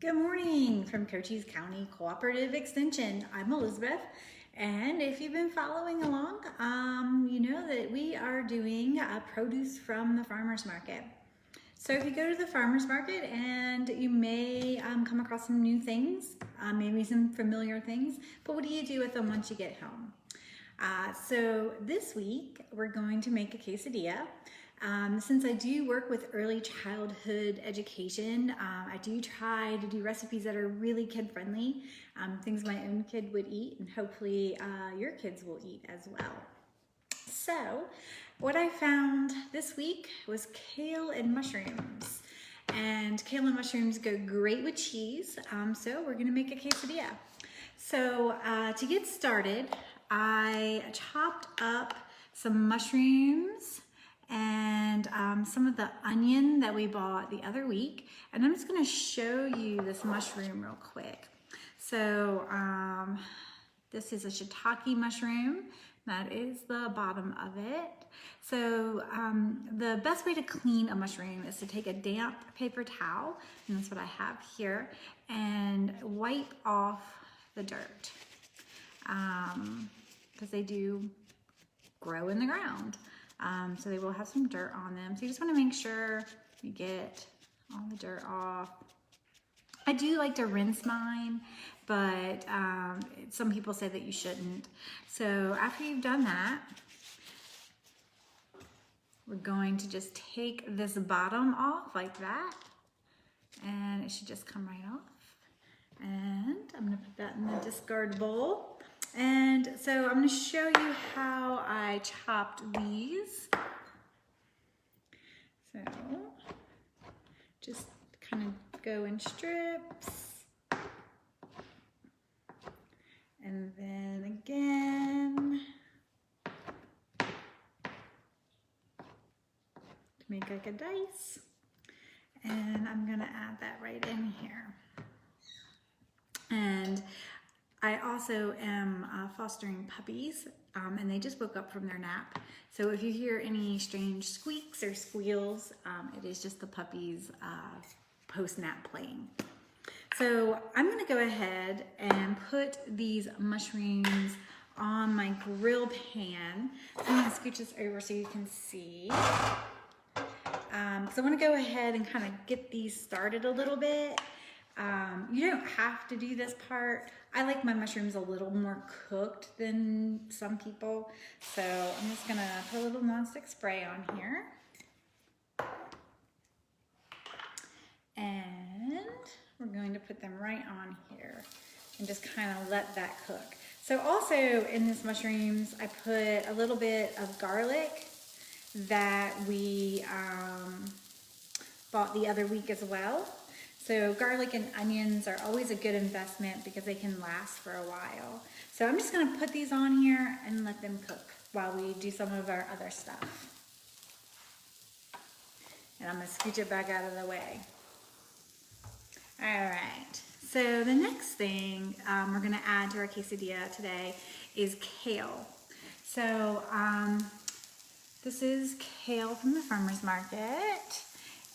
Good morning from Cochise County Cooperative Extension. I'm Elizabeth, and if you've been following along, you know that we are doing produce from the farmers market. So if you go to the farmers market, and you may come across some new things, maybe some familiar things, but what do you do with them once you get home? So this week we're going to make a quesadilla. Since I do work with early childhood education, I do try to do recipes that are really kid-friendly, things my own kid would eat, and hopefully your kids will eat as well. So what I found this week was kale and mushrooms. And kale and mushrooms go great with cheese, so we're gonna make a quesadilla. So to get started, I chopped up some mushrooms and some of the onion that we bought the other week, and I'm just going to show you this mushroom real quick. So this is a shiitake mushroom. That is the bottom of it. So the best way to clean a mushroom is to take a damp paper towel, and that's what I have here, and wipe off the dirt, because they do grow in the ground. So they will have some dirt on them. So you just want to make sure you get all the dirt off. I do like to rinse mine, but some people say that you shouldn't. So after you've done that, we're going to just take this bottom off like that, and it should just come right off. And I'm going to put that in the discard bowl. And so I'm going to show you how I chopped these. So just kind of go in strips. And then again, to make like a dice. And I'm going to add that right in here. And I also am fostering puppies, and they just woke up from their nap. So if you hear any strange squeaks or squeals, it is just the puppies post-nap playing. So I'm gonna go ahead and put these mushrooms on my grill pan. So I'm gonna scooch this over so you can see. So I wanna go ahead and kind of get these started a little bit. You don't have to do this part. I like my mushrooms a little more cooked than some people. So I'm just gonna put a little nonstick spray on here. And we're going to put them right on here and just kind of let that cook. So also in this mushrooms, I put a little bit of garlic that we bought the other week as well. So garlic and onions are always a good investment because they can last for a while. So I'm just gonna put these on here and let them cook while we do some of our other stuff. And I'm gonna scooch it back out of the way. All right, so the next thing we're gonna add to our quesadilla today is kale. So this is kale from the farmers market.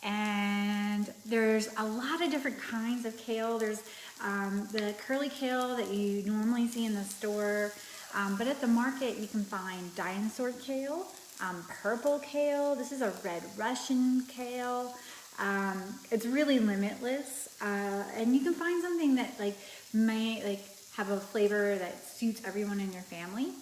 And there's a lot of different kinds of kale. There's the curly kale that you normally see in the store, but at the market you can find dinosaur kale, purple kale. This is a red Russian kale. It's really limitless, and you can find something that may have a flavor that suits everyone in your family.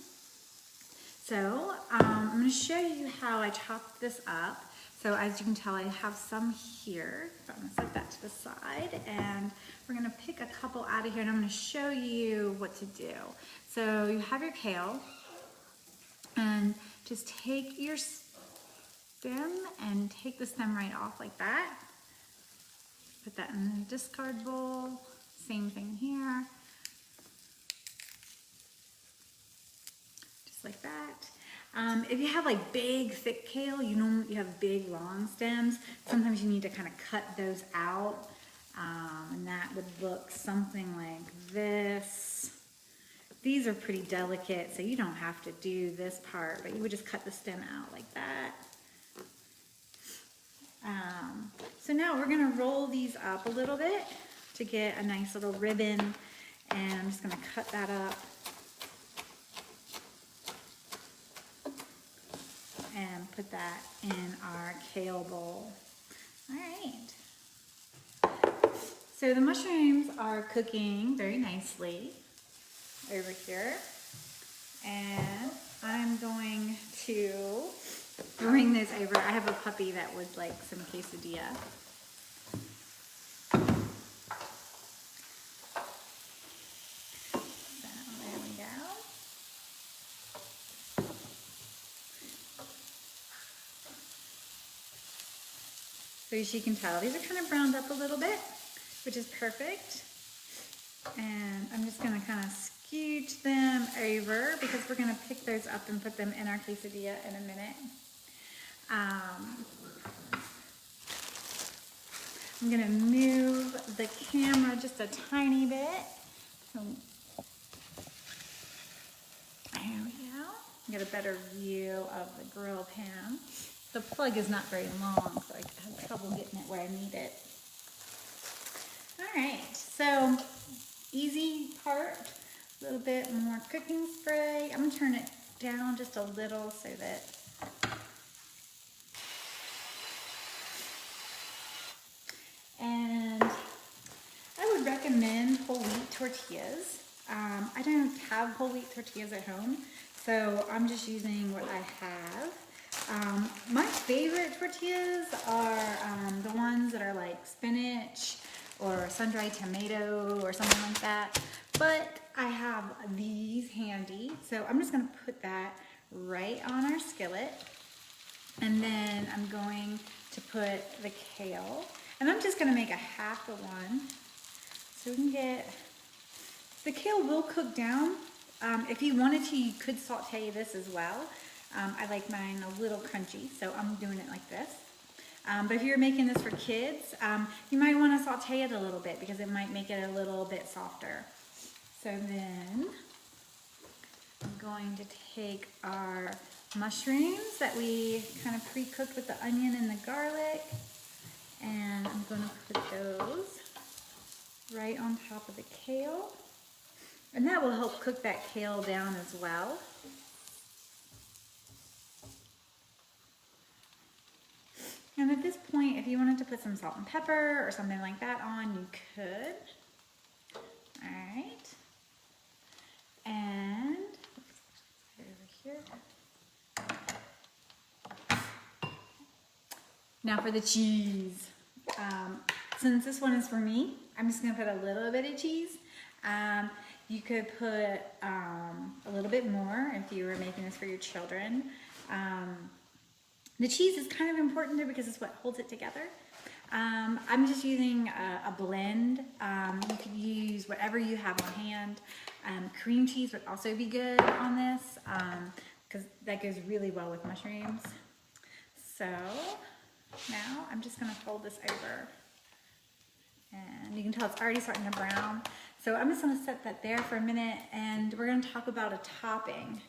So I'm going to show you how I chopped this up. So as you can tell, I have some here. So I'm gonna set that to the side, and we're gonna pick a couple out of here, and I'm gonna show you what to do. So you have your kale, and just take your stem and take the stem right off like that. Put that in the discard bowl. Same thing here. Just like that. If you have big, thick kale, you have big, long stems, sometimes you need to kind of cut those out, and that would look something like this. These are pretty delicate, so you don't have to do this part, but you would just cut the stem out like that. So now we're gonna roll these up a little bit. to get a nice little ribbon, and I'm just gonna cut that up and put that in our kale bowl. All right. So the mushrooms are cooking very nicely over here, and I'm going to bring those over. I have a puppy that would like some quesadilla. So there we go. So as you can tell, these are kind of browned up a little bit, which is perfect. And I'm just gonna kind of scooch them over because we're gonna pick those up and put them in our quesadilla in a minute. I'm gonna move the camera just a tiny bit. So, there we go. Get a better view of the grill pan. The plug is not very long, so I have trouble getting it where I need it. All right, so easy part, a little bit more cooking spray. I'm gonna turn it down just a little so that and I would recommend whole wheat tortillas. I don't have whole wheat tortillas at home, so I'm just using what I have. My favorite tortillas are the ones that are like spinach or sun-dried tomato or something like that, but I have these handy, so I'm just gonna put that right on our skillet, and then I'm going to put the kale, and I'm just gonna make a half of one, so we can get, the kale will cook down. If you wanted to, you could saute this as well. I like mine a little crunchy, so I'm doing it like this. But if you're making this for kids, you might want to saute it a little bit because it might make it a little bit softer. So then I'm going to take our mushrooms that we kind of pre-cooked with the onion and the garlic, and I'm going to put those right on top of the kale. And that will help cook that kale down as well. And at this point, if you wanted to put some salt and pepper or something like that on, you could. All right. And over here. Now for the cheese. Since this one is for me, I'm just gonna put a little bit of cheese. You could put a little bit more if you were making this for your children. The cheese is kind of important there because it's what holds it together. I'm just using a blend. You could use whatever you have on hand. Cream cheese would also be good on this because that goes really well with mushrooms. So now I'm just gonna fold this over. And you can tell it's already starting to brown. So I'm just gonna set that there for a minute, and we're gonna talk about a topping.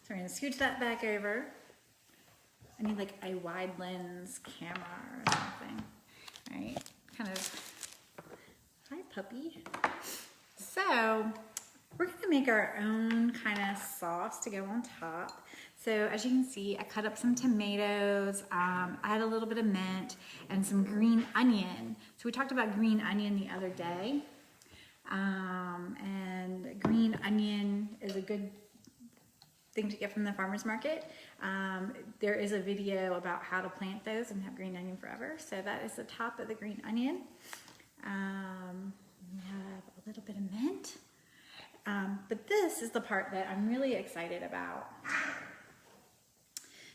So we're gonna scooch that back over. I need like a wide lens camera or something. All right, kind of, hi puppy. So we're gonna make our own kind of sauce to go on top. So as you can see, I cut up some tomatoes, I had a little bit of mint and some green onion. So we talked about green onion the other day. And green onion is a good thing to get from the farmer's market. There is a video about how to plant those and have green onion forever. So that is the top of the green onion. We have a little bit of mint. But this is the part that I'm really excited about.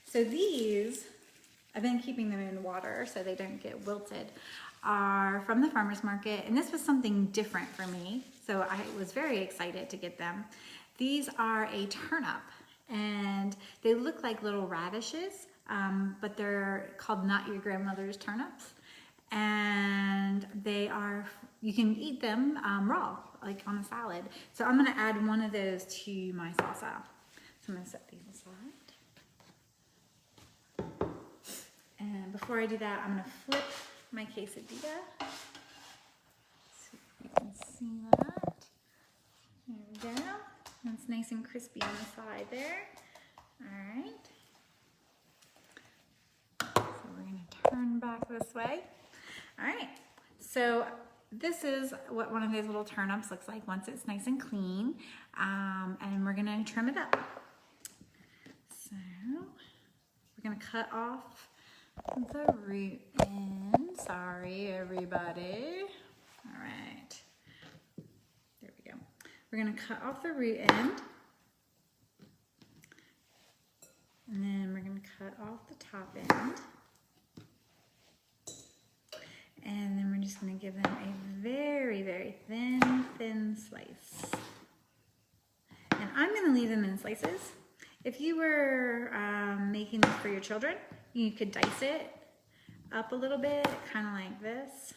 So these, I've been keeping them in water so they don't get wilted, are from the farmer's market, and this was something different for me, so I was very excited to get them. These are a turnip, and they look like little radishes, but they're called not your grandmother's turnips, and they are, you can eat them raw, like on a salad. So I'm gonna add one of those to my salsa. So I'm gonna set these aside. And before I do that, I'm gonna flip my quesadilla. See if you can see that. There we go. It's nice and crispy on the side there. All right. So we're going to turn back this way. All right. So this is what one of those little turnips looks like once it's nice and clean. And we're going to trim it up. So we're going to cut off the root end. Sorry, everybody. All right. There we go. We're going to cut off the root end. And then we're going to cut off the top end. And then we're just going to give them a very, very thin slice. And I'm going to leave them in slices. If you were making this for your children, you could dice it up a little bit, kind of like this.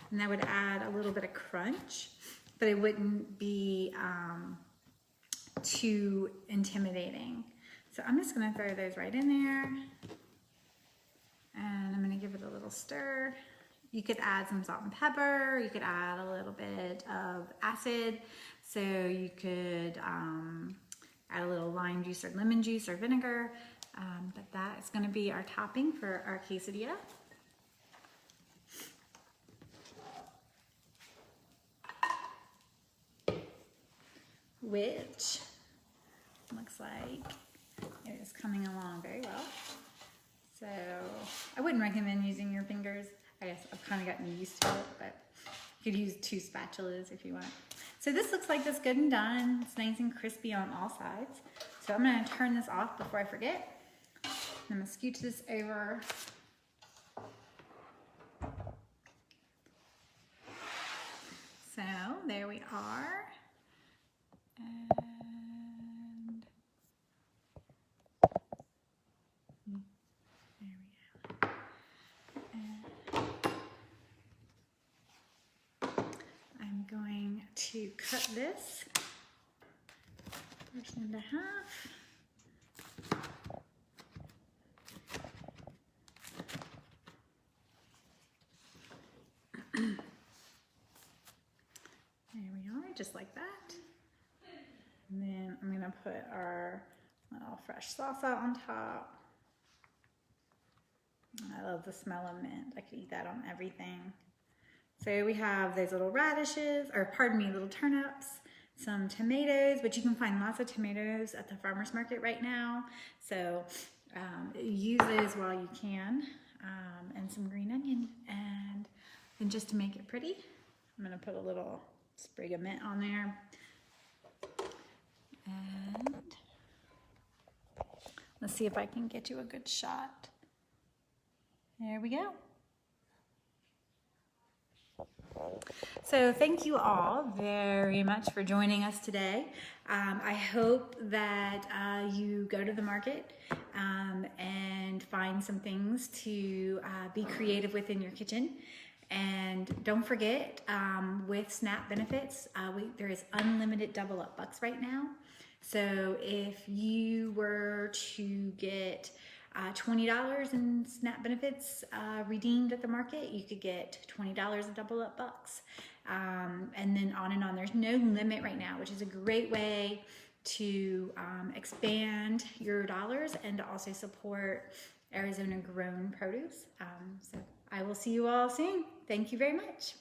And that would add a little bit of crunch, but it wouldn't be too intimidating. So I'm just gonna throw those right in there. And I'm gonna give it a little stir. You could add some salt and pepper. You could add a little bit of acid. So you could add a little lime juice or lemon juice or vinegar. But that is gonna be our topping for our quesadilla. Which looks like it is coming along very well. So I wouldn't recommend using your fingers. I guess I've kind of gotten used to it, but you could use 2 spatulas if you want. So this looks like this good and done. It's nice and crispy on all sides. So I'm going to turn this off before I forget. I'm going to scooch this over. So there we are. And there we go. And I'm going to cut this first into half. There we are, just like that. And then I'm gonna put our little fresh salsa on top. I love the smell of mint. I could eat that on everything. So we have those little radishes, or pardon me, little turnips, some tomatoes, but you can find lots of tomatoes at the farmer's market right now. So use those while you can, and some green onion. And then just to make it pretty, I'm gonna put a little sprig of mint on there. And let's see if I can get you a good shot. There we go. So thank you all very much for joining us today. I hope that you go to the market and find some things to be creative with in your kitchen. And don't forget, with SNAP benefits, there is unlimited double up bucks right now. So if you were to get $20 in SNAP benefits redeemed at the market, you could get $20 of double up bucks. And then on and on. There's no limit right now, which is a great way to expand your dollars and to also support Arizona grown produce. So I will see you all soon. Thank you very much.